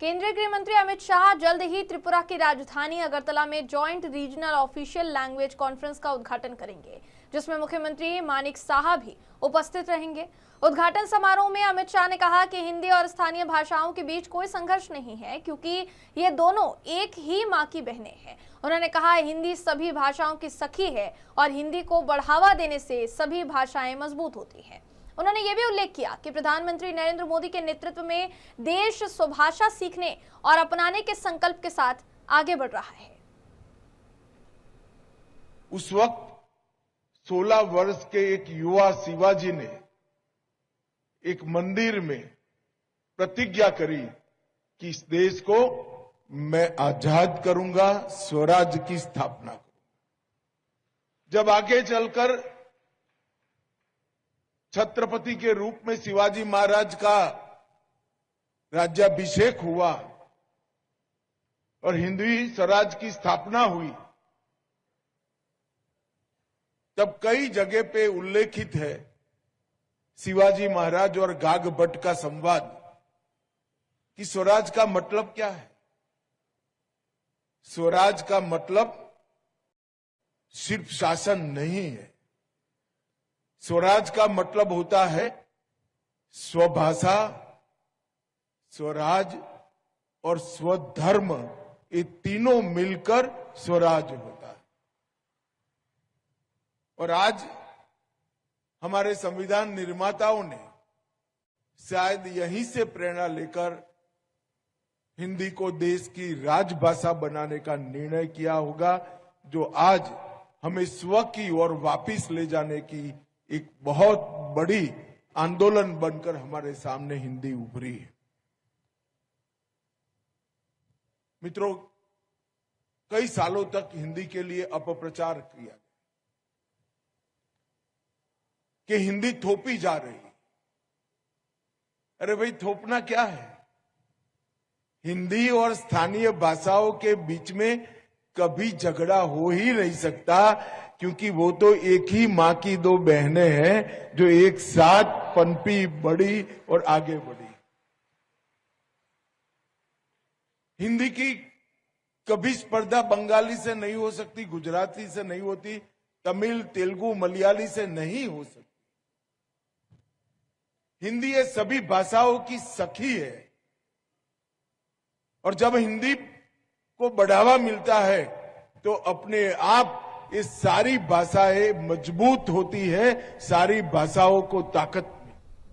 केंद्रीय गृह मंत्री अमित शाह जल्द ही त्रिपुरा की राजधानी अगरतला में joint regional official language conference का उद्घाटन करेंगे, जिसमें मुख्यमंत्री मानिक साहा भी उपस्थित रहेंगे। उद्घाटन समारोह में अमित शाह ने कहा कि हिंदी और स्थानीय भाषाओं के बीच कोई संघर्ष नहीं है, क्योंकि ये दोनों एक ही मां की बहनें हैं। उन्होंने कहा हिंदी सभी भाषाओं की सखी है और हिंदी को बढ़ावा देने से सभी भाषाएं मजबूत होती हैं। उन्होंने ये भी उल्लेख किया कि प्रधानमंत्री नरेंद्र मोदी के नेतृत्व में देश स्वभाषा सीखने और अपनाने के संकल्प के साथ आगे बढ़ रहा है। उस वक्त 16 वर्ष के एक युवा शिवाजी ने एक मंदिर में प्रतिज्ञा करी कि इस देश को मैं आजाद करूंगा, स्वराज की स्थापना करूंगा। जब आगे चलकर छत्रपति के रूप में शिवाजी महाराज का राज्याभिषेक हुआ और हिंदवी स्वराज की स्थापना हुई, तब कई जगह पे उल्लेखित है शिवाजी महाराज और गाग भट्ट का संवाद कि स्वराज का मतलब क्या है। स्वराज का मतलब सिर्फ शासन नहीं है। स्वराज का मतलब होता है स्वभाषा, स्वराज और स्वधर्म, ये तीनों मिलकर स्वराज होता है। और आज हमारे संविधान निर्माताओं ने शायद यहीं से प्रेरणा लेकर हिंदी को देश की राजभाषा बनाने का निर्णय किया होगा, जो आज हमें स्व की ओर वापिस ले जाने की एक बहुत बड़ी आंदोलन बनकर हमारे सामने हिंदी उभरी है। मित्रों, कई सालों तक हिंदी के लिए अपप्रचार किया कि हिंदी थोपी जा रही। अरे भाई, थोपना क्या है? हिंदी और स्थानीय भाषाओं के बीच में कभी झगड़ा हो ही नहीं सकता, क्योंकि वो तो एक ही मां की दो बहनें हैं जो एक साथ पनपी, बढ़ी और आगे बढ़ी। हिंदी की कभी स्पर्धा बंगाली से नहीं हो सकती, गुजराती से नहीं होती, तमिल, तेलुगु, मलयाली से नहीं हो सकती। हिंदी ये सभी भाषाओं की सखी है, और जब हिंदी को बढ़ावा मिलता है तो अपने आप ये सारी भाषाएं मजबूत होती है, सारी भाषाओं को ताकत